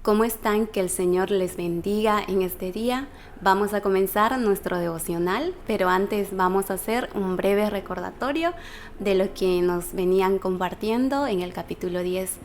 ¿Cómo están? Que el Señor les bendiga en este día. Vamos a comenzar nuestro devocional, pero antes vamos a hacer un breve recordatorio de lo que nos venían compartiendo en el capítulo 10.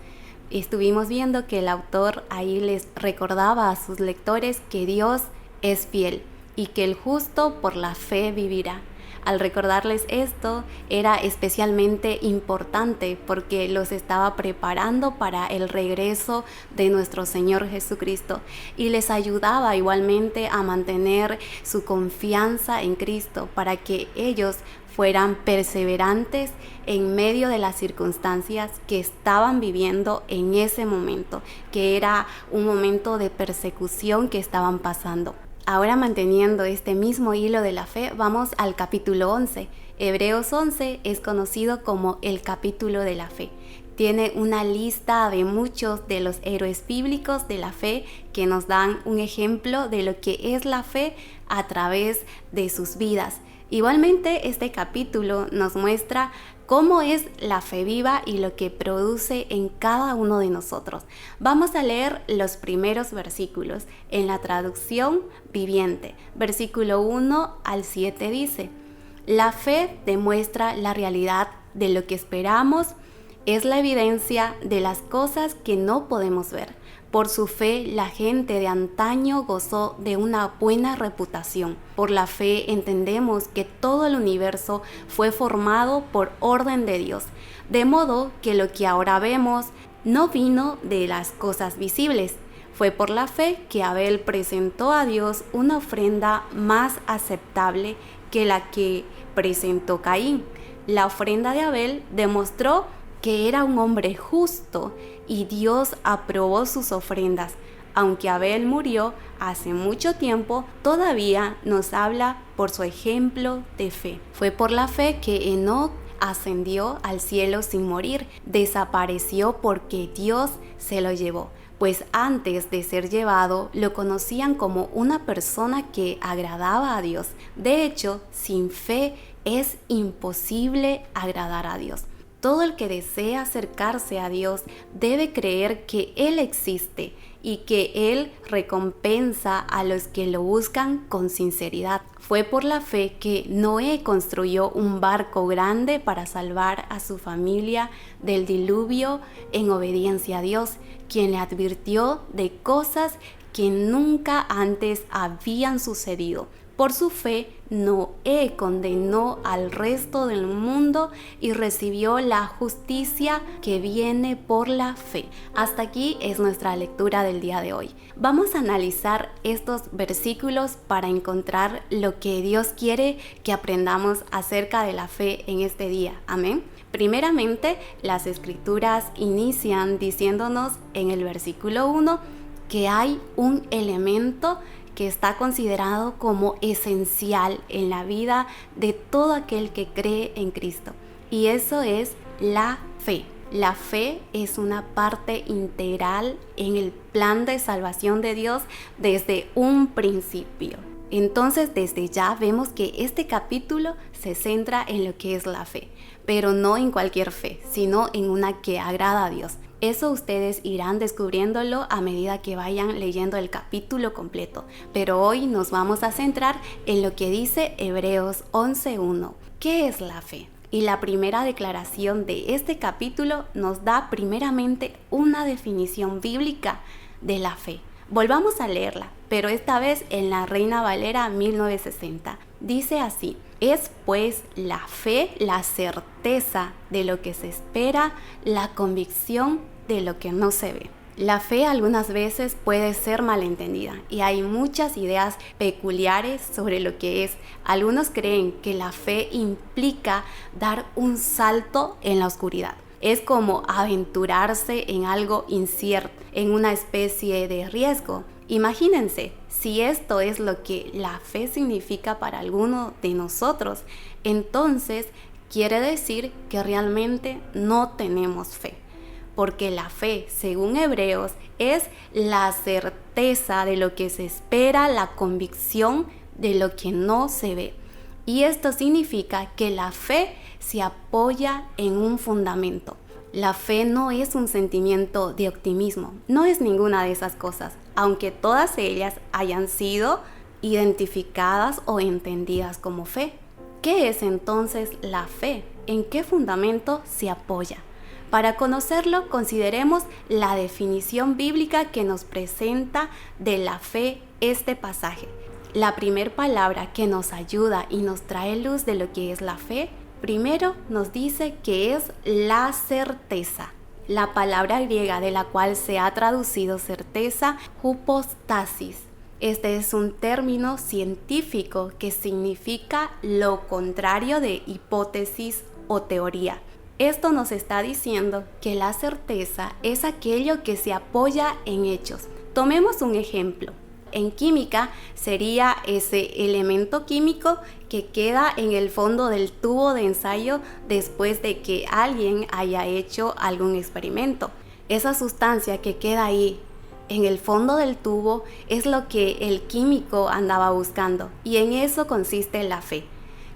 Estuvimos viendo que el autor ahí les recordaba a sus lectores que Dios es fiel y que el justo por la fe vivirá. Al recordarles esto, era especialmente importante porque los estaba preparando para el regreso de nuestro Señor Jesucristo y les ayudaba igualmente a mantener su confianza en Cristo para que ellos fueran perseverantes en medio de las circunstancias que estaban viviendo en ese momento, que era un momento de persecución que estaban pasando. Ahora, manteniendo este mismo hilo de la fe, vamos al capítulo 11. Hebreos 11 es conocido como el capítulo de la fe. Tiene una lista de muchos de los héroes bíblicos de la fe que nos dan un ejemplo de lo que es la fe a través de sus vidas. Igualmente, este capítulo nos muestra cómo es la fe viva y lo que produce en cada uno de nosotros. Vamos a leer los primeros versículos en la traducción viviente. Versículo 1 al 7 dice: la fe demuestra la realidad de lo que esperamos, es la evidencia de las cosas que no podemos ver. Por su fe, la gente de antaño gozó de una buena reputación. Por la fe entendemos que todo el universo fue formado por orden de Dios, de modo que lo que ahora vemos no vino de las cosas visibles. Fue por la fe que Abel presentó a Dios una ofrenda más aceptable que la que presentó Caín. La ofrenda de Abel demostró que era un hombre justo y Dios aprobó sus ofrendas. Aunque Abel murió hace mucho tiempo, todavía nos habla por su ejemplo de fe. Fue por la fe que Enoc ascendió al cielo sin morir, desapareció porque Dios se lo llevó. Pues antes de ser llevado, lo conocían como una persona que agradaba a Dios. De hecho, sin fe es imposible agradar a Dios. Todo el que desea acercarse a Dios debe creer que Él existe y que Él recompensa a los que lo buscan con sinceridad. Fue por la fe que Noé construyó un barco grande para salvar a su familia del diluvio en obediencia a Dios, quien le advirtió de cosas que nunca antes habían sucedido. Por su fe, Noé condenó al resto del mundo y recibió la justicia que viene por la fe. Hasta aquí es nuestra lectura del día de hoy. Vamos a analizar estos versículos para encontrar lo que Dios quiere que aprendamos acerca de la fe en este día. Amén. Primeramente, las escrituras inician diciéndonos en el versículo 1 que hay un elemento que está considerado como esencial en la vida de todo aquel que cree en Cristo. Y eso es la fe. La fe es una parte integral en el plan de salvación de Dios desde un principio. Entonces, desde ya vemos que este capítulo se centra en lo que es la fe, pero no en cualquier fe, sino en una que agrada a Dios. Eso ustedes irán descubriéndolo a medida que vayan leyendo el capítulo completo. Pero hoy nos vamos a centrar en lo que dice Hebreos 11:1. ¿Qué es la fe? Y la primera declaración de este capítulo nos da primeramente una definición bíblica de la fe. Volvamos a leerla, pero esta vez en la Reina Valera 1960. Dice así: es pues la fe la certeza de lo que se espera, la convicción de lo que no se ve. La fe algunas veces puede ser malentendida y hay muchas ideas peculiares sobre lo que es. Algunos creen que la fe implica dar un salto en la oscuridad. Es como aventurarse en algo incierto, en una especie de riesgo. Imagínense, si esto es lo que la fe significa para alguno de nosotros, entonces quiere decir que realmente no tenemos fe. Porque la fe, según Hebreos, es la certeza de lo que se espera, la convicción de lo que no se ve. Y esto significa que la fe se apoya en un fundamento. La fe no es un sentimiento de optimismo, no es ninguna de esas cosas, aunque todas ellas hayan sido identificadas o entendidas como fe. ¿Qué es entonces la fe? ¿En qué fundamento se apoya? Para conocerlo, consideremos la definición bíblica que nos presenta de la fe este pasaje. La primera palabra que nos ayuda y nos trae luz de lo que es la fe, primero nos dice que es la certeza. La palabra griega de la cual se ha traducido certeza, hypostasis. Este es un término científico que significa lo contrario de hipótesis o teoría. Esto nos está diciendo que la certeza es aquello que se apoya en hechos. Tomemos un ejemplo. En química sería ese elemento químico que queda en el fondo del tubo de ensayo después de que alguien haya hecho algún experimento. Esa sustancia que queda ahí en el fondo del tubo es lo que el químico andaba buscando, y en eso consiste la fe.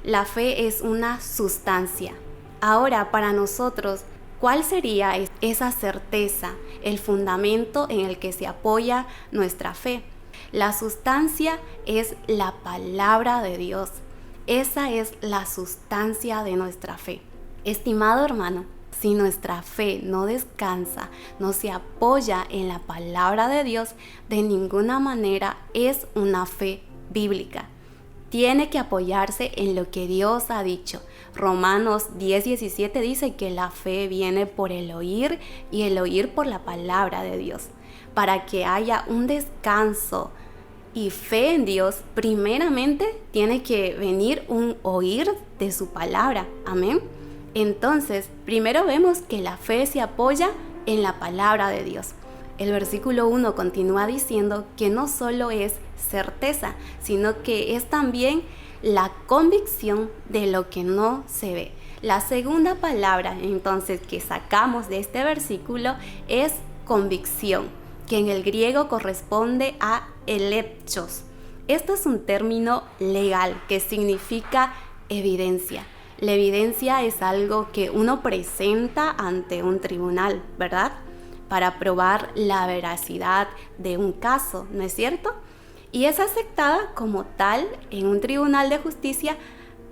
La fe es una sustancia. Ahora, para nosotros, ¿cuál sería esa certeza, el fundamento en el que se apoya nuestra fe? La sustancia es la palabra de Dios. Esa es la sustancia de nuestra fe. Estimado hermano, si nuestra fe no descansa, no se apoya en la palabra de Dios, de ninguna manera es una fe bíblica. Tiene que apoyarse en lo que Dios ha dicho. Romanos 10:17 dice que la fe viene por el oír y el oír por la palabra de Dios. Para que haya un descanso y fe en Dios, primeramente tiene que venir un oír de su palabra. Amén. Entonces, primero vemos que la fe se apoya en la palabra de Dios. El versículo 1 continúa diciendo que no solo es certeza, sino que es también la convicción de lo que no se ve. La segunda palabra, entonces, que sacamos de este versículo es convicción, que en el griego corresponde a eleptos. Esto es un término legal que significa evidencia. La evidencia es algo que uno presenta ante un tribunal, ¿verdad? Para probar la veracidad de un caso, ¿no es cierto? Y es aceptada como tal en un tribunal de justicia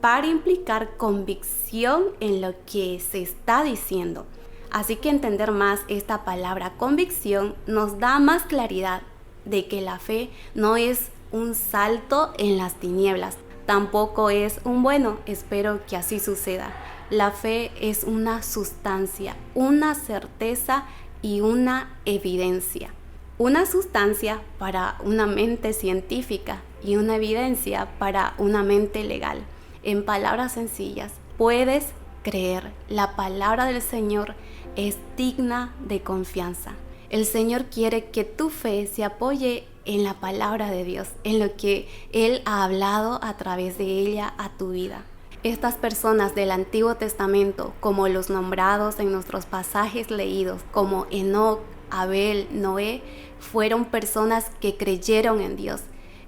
para implicar convicción en lo que se está diciendo. Así que entender más esta palabra convicción nos da más claridad de que la fe no es un salto en las tinieblas, tampoco es un bueno, espero que así suceda. La fe es una sustancia, una certeza y una evidencia. Una sustancia para una mente científica y una evidencia para una mente legal. En palabras sencillas, puedes creer. La palabra del Señor es digna de confianza. El Señor quiere que tu fe se apoye en la palabra de Dios, en lo que Él ha hablado a través de ella a tu vida. Estas personas del Antiguo Testamento, como los nombrados en nuestros pasajes leídos, como Enoc, Abel, Noé, fueron personas que creyeron en Dios,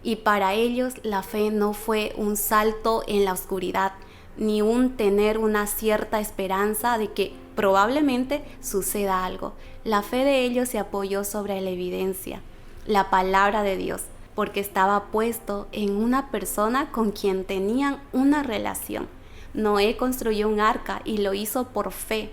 y para ellos la fe no fue un salto en la oscuridad, ni un tener una cierta esperanza de que probablemente suceda algo. La fe de ellos se apoyó sobre la evidencia, la palabra de Dios, porque estaba puesto en una persona con quien tenían una relación. Noé construyó un arca y lo hizo por fe.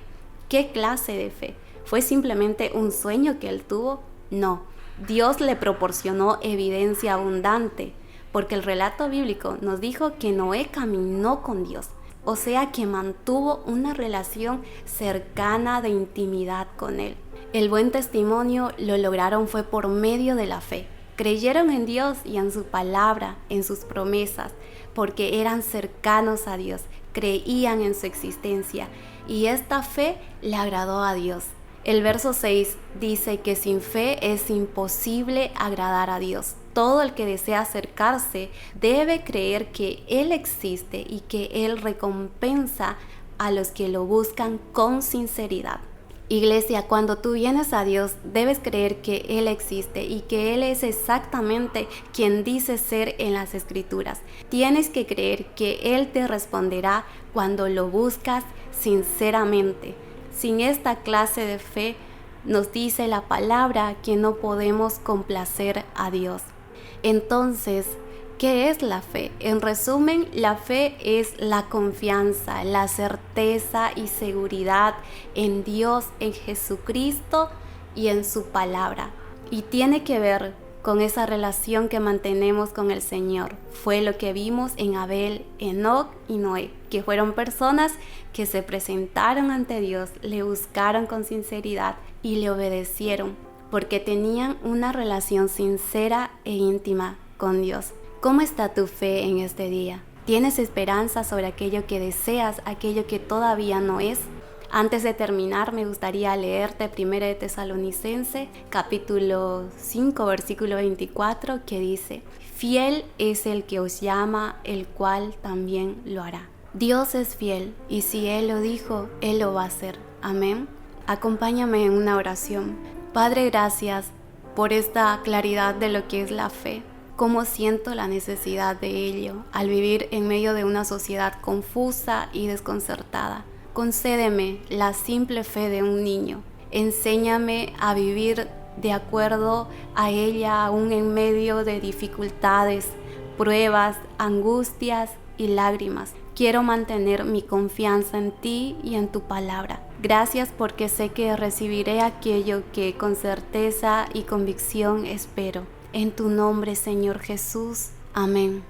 ¿Qué clase de fe? ¿Fue simplemente un sueño que él tuvo? No, Dios le proporcionó evidencia abundante, porque el relato bíblico nos dijo que Noé caminó con Dios, o sea que mantuvo una relación cercana de intimidad con Él. El buen testimonio lo lograron fue por medio de la fe. Creyeron en Dios y en su palabra, en sus promesas, porque eran cercanos a Dios, creían en su existencia, y esta fe le agradó a Dios. El verso 6 dice que sin fe es imposible agradar a Dios. Todo el que desea acercarse debe creer que Él existe y que Él recompensa a los que lo buscan con sinceridad. Iglesia, cuando tú vienes a Dios, debes creer que Él existe y que Él es exactamente quien dice ser en las Escrituras. Tienes que creer que Él te responderá cuando lo buscas sinceramente. Sin esta clase de fe, nos dice la palabra que no podemos complacer a Dios. Entonces, ¿qué es la fe? En resumen, la fe es la confianza, la certeza y seguridad en Dios, en Jesucristo y en su palabra. Y tiene que ver con esa relación que mantenemos con el Señor. Fue lo que vimos en Abel, Enoc y Noé, que fueron personas que se presentaron ante Dios, le buscaron con sinceridad y le obedecieron, porque tenían una relación sincera e íntima con Dios. ¿Cómo está tu fe en este día? ¿Tienes esperanza sobre aquello que deseas, aquello que todavía no es? Antes de terminar, me gustaría leerte 1 de Tesalonicenses, capítulo 5, versículo 24, que dice: fiel es el que os llama, el cual también lo hará. Dios es fiel, y si Él lo dijo, Él lo va a hacer. Amén. Acompáñame en una oración. Padre, gracias por esta claridad de lo que es la fe. Cómo siento la necesidad de ello al vivir en medio de una sociedad confusa y desconcertada. Concédeme la simple fe de un niño. Enséñame a vivir de acuerdo a ella aún en medio de dificultades, pruebas, angustias y lágrimas. Quiero mantener mi confianza en ti y en tu palabra. Gracias porque sé que recibiré aquello que con certeza y convicción espero. En tu nombre, Señor Jesús. Amén.